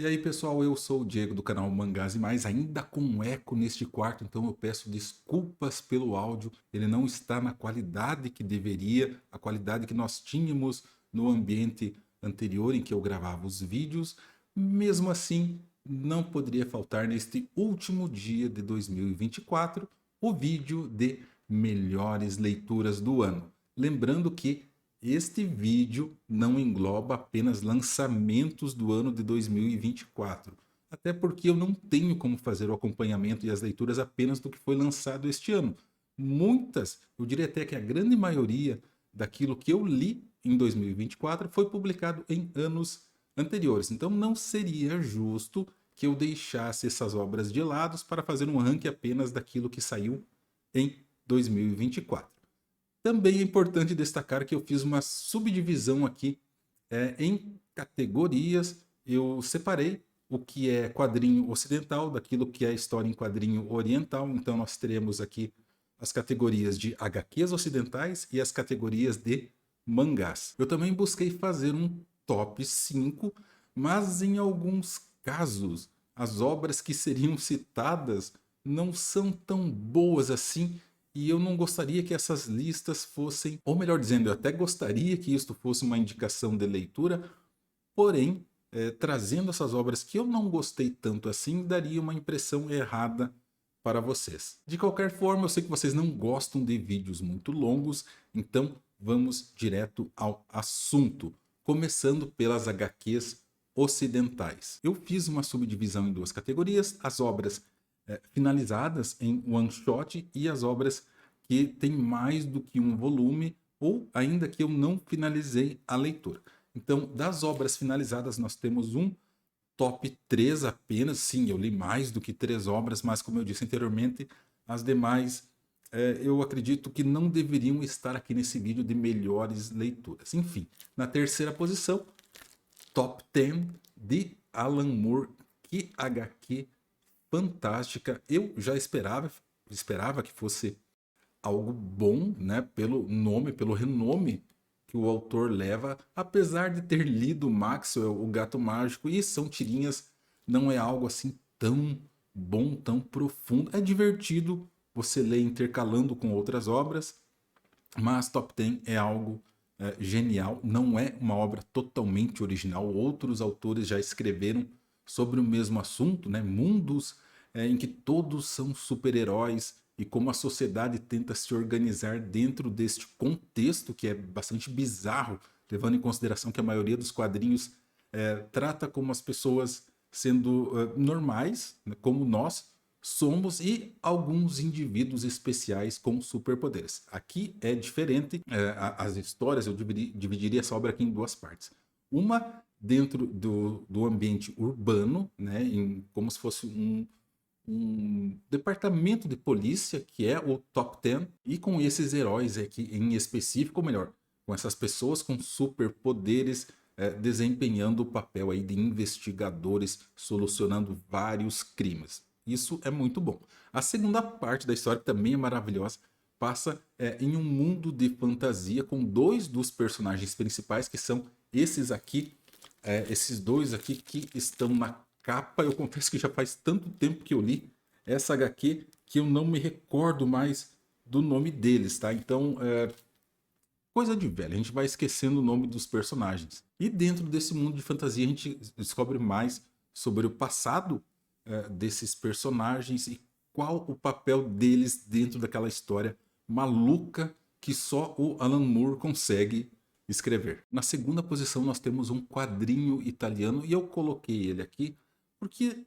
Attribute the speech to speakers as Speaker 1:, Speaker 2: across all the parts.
Speaker 1: E aí pessoal, eu sou o Diego do canal Mangás e Mais, ainda com um eco neste quarto, então eu peço desculpas pelo áudio, ele não está na qualidade que deveria, a qualidade que nós tínhamos no ambiente anterior em que eu gravava os vídeos. Mesmo assim, não poderia faltar neste último dia de 2024 o vídeo de melhores leituras do ano. Lembrando que este vídeo não engloba apenas lançamentos do ano de 2024, até porque eu não tenho como fazer o acompanhamento e as leituras apenas do que foi lançado este ano. Muitas, eu diria até que a grande maioria daquilo que eu li em 2024 foi publicado em anos anteriores. Então não seria justo que eu deixasse essas obras de lado para fazer um ranking apenas daquilo que saiu em 2024. Também é importante destacar que eu fiz uma subdivisão aqui em categorias. Eu separei o que é quadrinho ocidental daquilo que é história em quadrinho oriental. Então nós teremos aqui as categorias de HQs ocidentais e as categorias de mangás. Eu também busquei fazer um top 5, mas em alguns casos as obras que seriam citadas não são tão boas assim e eu não gostaria que essas listas fossem, ou melhor dizendo, eu até gostaria que isto fosse uma indicação de leitura, porém, trazendo essas obras que eu não gostei tanto assim, daria uma impressão errada para vocês. De qualquer forma, eu sei que vocês não gostam de vídeos muito longos, então vamos direto ao assunto, começando pelas HQs ocidentais. Eu fiz uma subdivisão em duas categorias, as obras finalizadas em one shot e as obras que têm mais do que um volume ou ainda que eu não finalizei a leitura. Então, das obras finalizadas, nós temos um top 3 apenas. Sim, eu li mais do que 3 obras, mas como eu disse anteriormente, as demais eu acredito que não deveriam estar aqui nesse vídeo de melhores leituras. Enfim, na terceira posição, top 10 de Alan Moore. Que HQ fantástica. Eu já esperava que fosse algo bom, né? Pelo nome, pelo renome que o autor leva, apesar de ter lido Maxwell, o Gato Mágico, e são tirinhas, não é algo assim tão bom, tão profundo. É divertido você ler intercalando com outras obras, mas Top 10 é algo genial. Não é uma obra totalmente original. Outros autores já escreveram sobre o mesmo assunto, né? Mundos em que todos são super-heróis e como a sociedade tenta se organizar dentro deste contexto que é bastante bizarro, levando em consideração que a maioria dos quadrinhos trata como as pessoas sendo normais, né, como nós somos, e alguns indivíduos especiais com superpoderes. Aqui é diferente, as histórias eu dividiria essa obra aqui em duas partes. Uma dentro do ambiente urbano, né, como se fosse um departamento de polícia, que é o Top 10, e com esses heróis aqui em específico, ou melhor, com essas pessoas com superpoderes desempenhando o papel aí de investigadores, solucionando vários crimes. Isso é muito bom. A segunda parte da história, que também é maravilhosa, passa em um mundo de fantasia com dois dos personagens principais, que são esses aqui, esses dois aqui que estão na capa. Eu confesso que já faz tanto tempo que eu li essa HQ que eu não me recordo mais do nome deles, tá? Então, coisa de velho, a gente vai esquecendo o nome dos personagens. E dentro desse mundo de fantasia a gente descobre mais sobre o passado desses personagens e qual o papel deles dentro daquela história maluca que só o Alan Moore consegue escrever. Na segunda posição nós temos um quadrinho italiano e eu coloquei ele aqui porque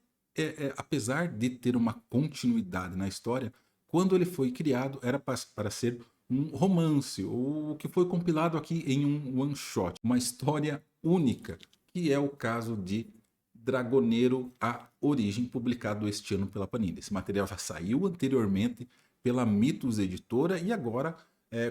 Speaker 1: apesar de ter uma continuidade na história, quando ele foi criado era para ser um romance, ou que foi compilado aqui em um one shot, uma história única, que é o caso de Dragoneiro, a Origem, publicado este ano pela Panini. Esse material já saiu anteriormente pela Mitos Editora e agora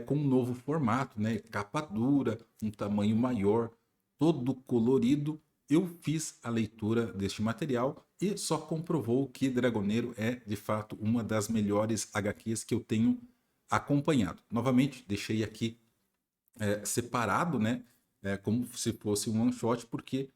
Speaker 1: com um novo formato, né? Capa dura, um tamanho maior, todo colorido. Eu fiz a leitura deste material e só comprovou que Dragoneiro é de fato uma das melhores HQs que eu tenho acompanhado. Novamente, deixei aqui separado, né? Como se fosse um one shot, porque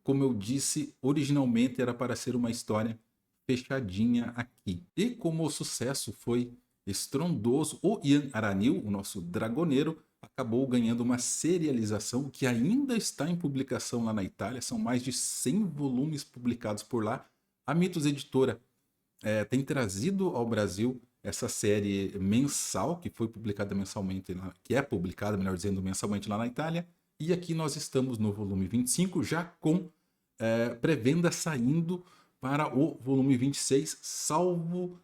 Speaker 1: Como eu disse, originalmente era para ser uma história fechadinha aqui. E como o sucesso foi estrondoso, o Ian Aranil, o nosso dragoneiro, acabou ganhando uma serialização que ainda está em publicação lá na Itália. São mais de 100 volumes publicados por lá. A Mitos Editora tem trazido ao Brasil essa série mensal, que foi publicada mensalmente, que é publicada, melhor dizendo, mensalmente lá na Itália. E aqui nós estamos no volume 25, já com pré-venda saindo para o volume 26, salvo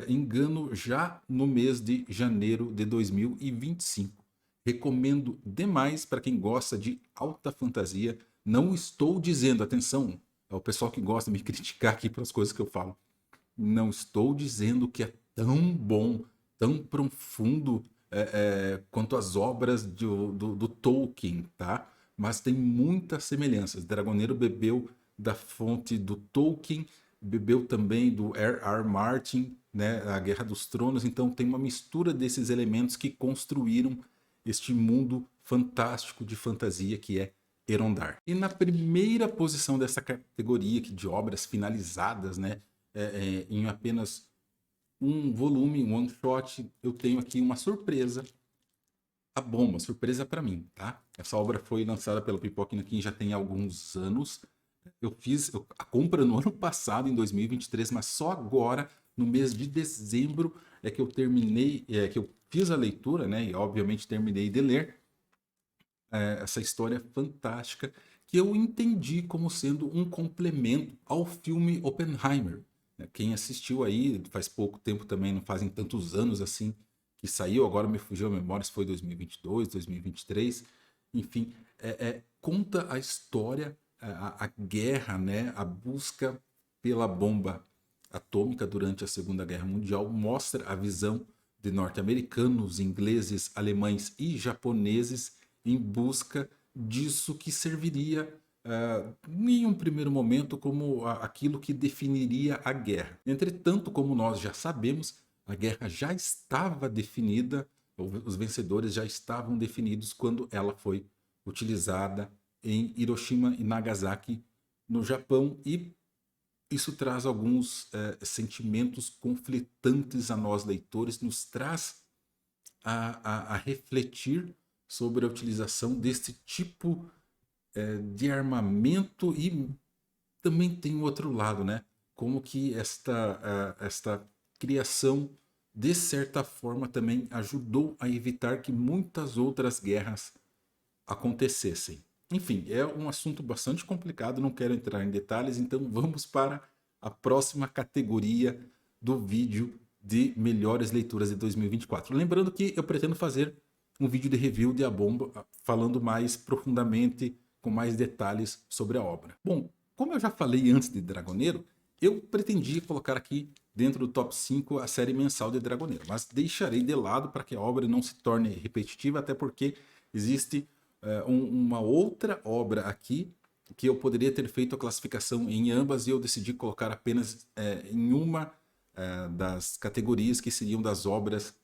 Speaker 1: engano, já no mês de janeiro de 2025. Recomendo demais para quem gosta de alta fantasia. Não estou dizendo, atenção, é o pessoal que gosta de me criticar aqui pelas coisas que eu falo. Não estou dizendo que é tão bom, tão profundo quanto as obras do Tolkien, tá? Mas tem muitas semelhanças. Dragoneiro bebeu da fonte do Tolkien, bebeu também do R.R. Martin, né? A Guerra dos Tronos. Então tem uma mistura desses elementos que construíram este mundo fantástico de fantasia que é Erondar. E na primeira posição dessa categoria aqui de obras finalizadas, né? Em apenas um volume, um one shot, eu tenho aqui uma surpresa. A bomba, surpresa para mim, tá? Essa obra foi lançada pela Pipoca Nanquim já tem alguns anos. Eu fiz a compra no ano passado, em 2023, mas só agora, no mês de dezembro, é que eu terminei, que eu fiz a leitura, né? E obviamente terminei de ler essa história fantástica que eu entendi como sendo um complemento ao filme Oppenheimer. Quem assistiu aí faz pouco tempo também, não fazem tantos anos assim que saiu, agora me fugiu a memória se foi 2022, 2023, enfim, conta a história, a guerra, né, a busca pela bomba atômica durante a Segunda Guerra Mundial, mostra a visão de norte-americanos, ingleses, alemães e japoneses em busca disso que serviria em um primeiro momento como aquilo que definiria a guerra. Entretanto, como nós já sabemos, a guerra já estava definida, os vencedores já estavam definidos quando ela foi utilizada em Hiroshima e Nagasaki, no Japão, e isso traz alguns sentimentos conflitantes a nós leitores, nos traz a refletir sobre a utilização desse tipo de armamento e também tem o outro lado, né? Como que esta criação, de certa forma, também ajudou a evitar que muitas outras guerras acontecessem. Enfim, é um assunto bastante complicado, não quero entrar em detalhes, então vamos para a próxima categoria do vídeo de melhores leituras de 2024. Lembrando que eu pretendo fazer um vídeo de review de A Bomba, falando mais profundamente, com mais detalhes sobre a obra. Bom, como eu já falei antes de Dragoneiro, eu pretendia colocar aqui dentro do top 5 a série mensal de Dragoneiro, mas deixarei de lado para que a obra não se torne repetitiva, até porque existe uma outra obra aqui que eu poderia ter feito a classificação em ambas e eu decidi colocar apenas em uma das categorias que seriam das obras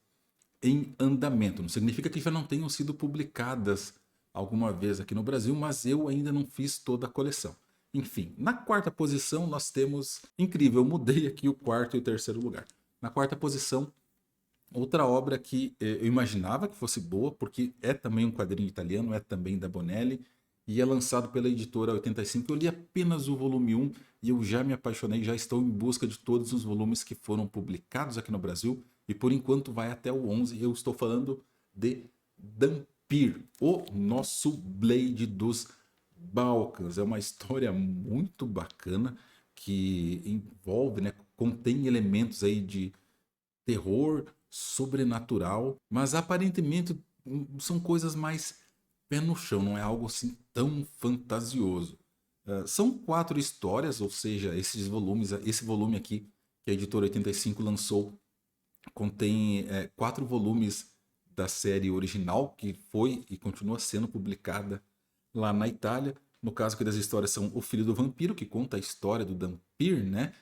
Speaker 1: em andamento. Não significa que já não tenham sido publicadas alguma vez aqui no Brasil, mas eu ainda não fiz toda a coleção. Enfim, na quarta posição nós temos... Incrível, eu mudei aqui o quarto e o terceiro lugar. Na quarta posição, outra obra que eu imaginava que fosse boa, porque é também um quadrinho italiano, é também da Bonelli, e é lançado pela editora 85. Eu li apenas o volume 1 e eu já me apaixonei, já estou em busca de todos os volumes que foram publicados aqui no Brasil, e por enquanto vai até o 11. Eu estou falando de Dhampir, o nosso Blade dos Balcãs. É uma história muito bacana que envolve, né, contém elementos aí de terror sobrenatural, mas aparentemente são coisas mais pé no chão, não é algo assim tão fantasioso. São 4 histórias, ou seja, esses volumes, esse volume aqui que a editora 85 lançou contém 4 volumes da série original que foi e continua sendo publicada lá na Itália. No caso que das histórias são O Filho do Vampiro, que conta a história do Dhampir, né?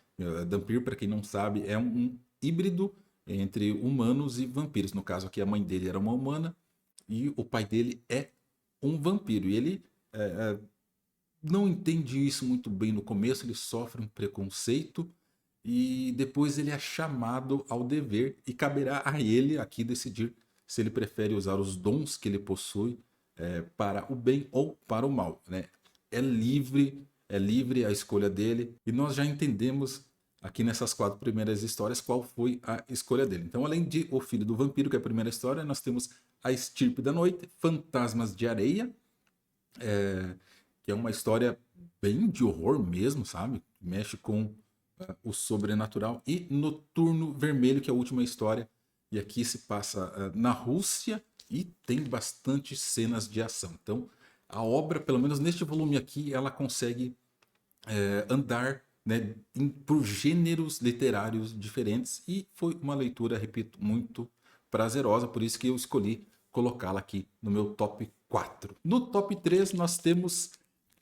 Speaker 1: Dhampir, para quem não sabe, é um híbrido entre humanos e vampiros. No caso aqui, a mãe dele era uma humana e o pai dele é um vampiro. E ele não entende isso muito bem no começo, ele sofre um preconceito e depois ele é chamado ao dever e caberá a ele aqui decidir se ele prefere usar os dons que ele possui para o bem ou para o mal, né? É livre a escolha dele e nós já entendemos aqui nessas 4 primeiras histórias qual foi a escolha dele. Então, além de O Filho do Vampiro, que é a primeira história, nós temos A Estirpe da Noite, Fantasmas de Areia, que é uma história bem de horror mesmo, sabe? Mexe com o sobrenatural. E Noturno Vermelho, que é a última história. E aqui se passa na Rússia e tem bastante cenas de ação. Então, a obra, pelo menos neste volume aqui, ela consegue andar, né, por gêneros literários diferentes. E foi uma leitura, repito, muito prazerosa. Por isso que eu escolhi colocá-la aqui no meu top 4. No top 3 nós temos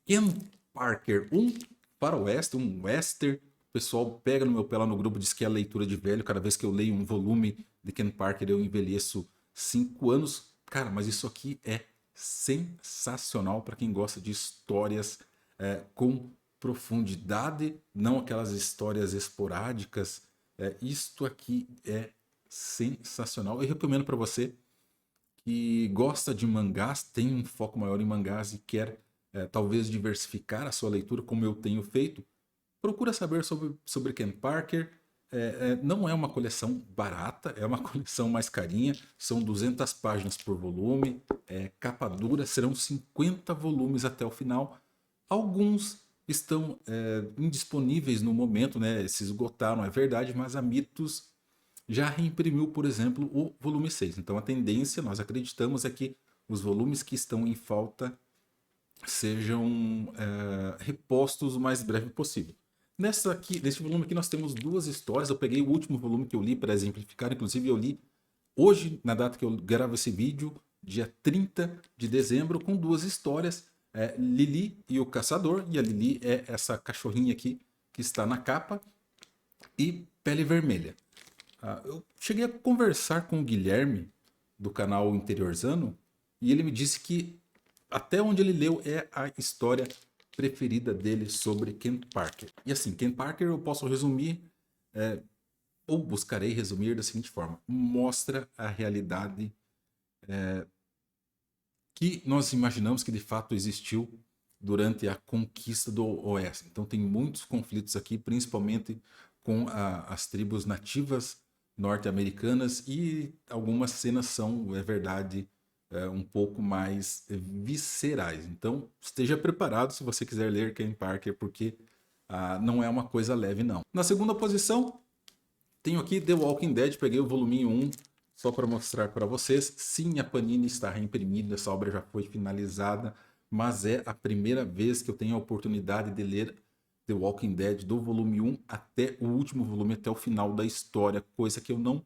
Speaker 1: Ken Parker, um faroeste, um western. O pessoal pega no meu pé lá no grupo, diz que é leitura de velho. Cada vez que eu leio um volume de Ken Parker eu envelheço 5 anos. Cara, mas isso aqui é sensacional para quem gosta de histórias com profundidade, não aquelas histórias esporádicas. Isto aqui é sensacional. Eu recomendo para você que gosta de mangás, tem um foco maior em mangás e quer talvez diversificar a sua leitura, como eu tenho feito, procura saber sobre Ken Parker. Não é uma coleção barata, é uma coleção mais carinha, são 200 páginas por volume, capa dura, serão 50 volumes até o final. Alguns estão indisponíveis no momento, né? Se esgotaram, é verdade, mas a Mitos já reimprimiu, por exemplo, o volume 6. Então a tendência, nós acreditamos, é que os volumes que estão em falta sejam repostos o mais breve possível. Neste volume aqui nós temos 2 histórias. Eu peguei o último volume que eu li para exemplificar. Inclusive eu li hoje, na data que eu gravo esse vídeo, dia 30 de dezembro, com 2 histórias. Lili e o Caçador. E a Lili é essa cachorrinha aqui que está na capa. E Pele Vermelha. Eu cheguei a conversar com o Guilherme, do canal Interiorzano, e ele me disse que até onde ele leu é a história preferida dele sobre Ken Parker. E assim, Ken Parker eu posso resumir, ou buscarei resumir da seguinte forma: mostra a realidade que nós imaginamos que de fato existiu durante a conquista do Oeste. Então tem muitos conflitos aqui, principalmente com as tribos nativas norte-americanas, e algumas cenas são, é verdade, um pouco mais viscerais. Então esteja preparado se você quiser ler Ken Parker, porque não é uma coisa leve não. Na segunda posição, tenho aqui The Walking Dead, peguei o voluminho 1 só para mostrar para vocês. Sim, a Panini está reimprimida, essa obra já foi finalizada, mas é a primeira vez que eu tenho a oportunidade de ler The Walking Dead do volume 1 até o último volume, até o final da história, coisa que eu não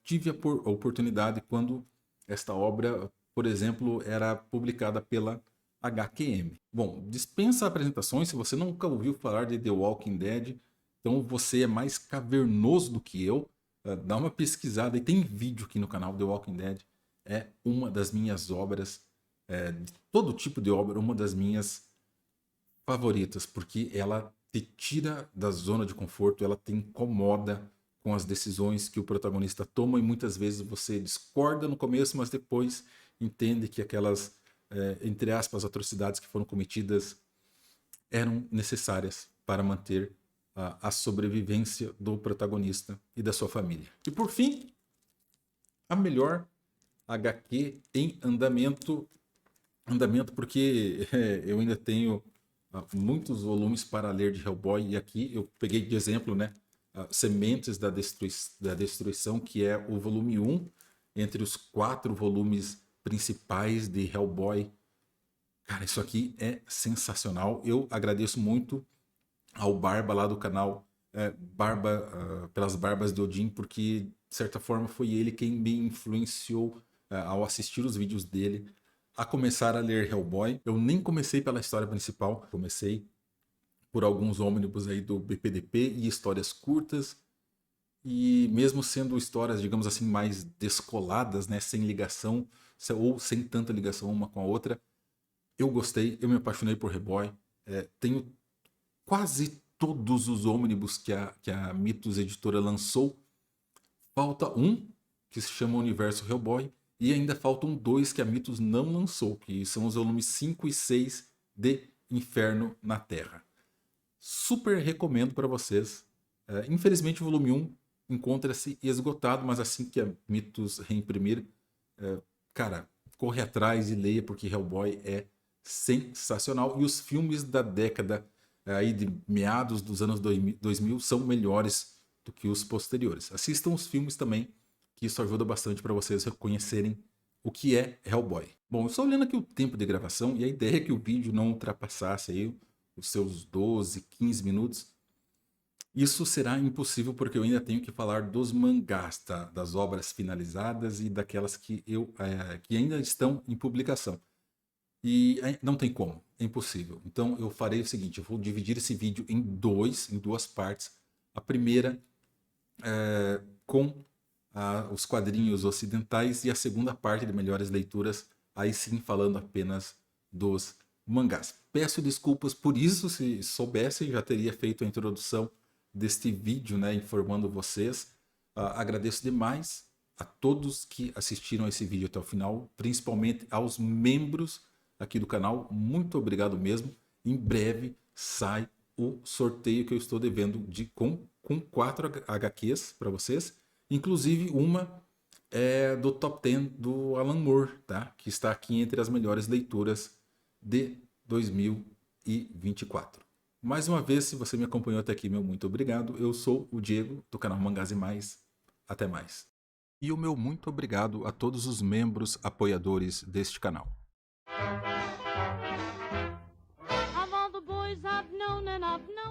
Speaker 1: tive a oportunidade quando esta obra, por exemplo, era publicada pela HQM. Bom, dispensa apresentações. Se você nunca ouviu falar de The Walking Dead, então você é mais cavernoso do que eu. Dá uma pesquisada e tem vídeo aqui no canal. The Walking Dead é uma das minhas obras, de todo tipo de obra, uma das minhas favoritas, porque ela te tira da zona de conforto, ela te incomoda com as decisões que o protagonista toma e muitas vezes você discorda no começo, mas depois entende que aquelas, entre aspas, atrocidades que foram cometidas eram necessárias para manter a sobrevivência do protagonista e da sua família. E por fim, a melhor HQ em andamento, porque eu ainda tenho muitos volumes para ler de Hellboy, e aqui eu peguei de exemplo, né, Sementes da Destruição, que é o volume 1 entre os 4 volumes principais de Hellboy. Cara, isso aqui é sensacional. Eu agradeço muito ao Barba lá do canal Barba pelas Barbas de Odin, porque de certa forma foi ele quem me influenciou ao assistir os vídeos dele a começar a ler Hellboy. Eu nem comecei pela história principal, comecei por alguns ônibus aí do BPDP e histórias curtas, e mesmo sendo histórias, digamos assim, mais descoladas, né, sem ligação ou sem tanta ligação uma com a outra, eu gostei, eu me apaixonei por Hellboy. Tenho quase todos os ônibus que a Mitos Editora lançou. Falta um, que se chama Universo Hellboy, e ainda faltam dois que a Mitos não lançou, que são os volumes 5 e 6 de Inferno na Terra. Super recomendo para vocês. Infelizmente o volume 1 encontra-se esgotado, mas assim que a Mitos reimprimir, cara, corre atrás e leia, porque Hellboy é sensacional. E os filmes da década aí de meados dos anos 2000 são melhores do que os posteriores. Assistam os filmes também, que isso ajuda bastante para vocês reconhecerem o que é Hellboy. Bom, eu estou olhando aqui o tempo de gravação e a ideia é que o vídeo não ultrapassasse aí os seus 12, 15 minutos. Isso será impossível porque eu ainda tenho que falar dos mangás, tá? Das obras finalizadas e daquelas que ainda estão em publicação. E não tem como, é impossível. Então eu farei o seguinte, eu vou dividir esse vídeo em duas partes. A primeira com os quadrinhos ocidentais e a segunda parte de melhores leituras, aí sim falando apenas dos mangás. Peço desculpas por isso, se soubessem já teria feito a introdução deste vídeo, né, informando vocês. Agradeço demais a todos que assistiram esse vídeo até o final, principalmente aos membros aqui do canal. Muito obrigado mesmo. Em breve sai o sorteio que eu estou devendo com 4 HQs para vocês. Inclusive uma do Top 10 do Alan Moore, tá? Que está aqui entre as melhores leituras de 2024. Mais uma vez, se você me acompanhou até aqui, meu muito obrigado. Eu sou o Diego, do canal Mangás e Mais. Até mais. E o meu muito obrigado a todos os membros apoiadores deste canal.
Speaker 2: Of all the boys I've known and I've known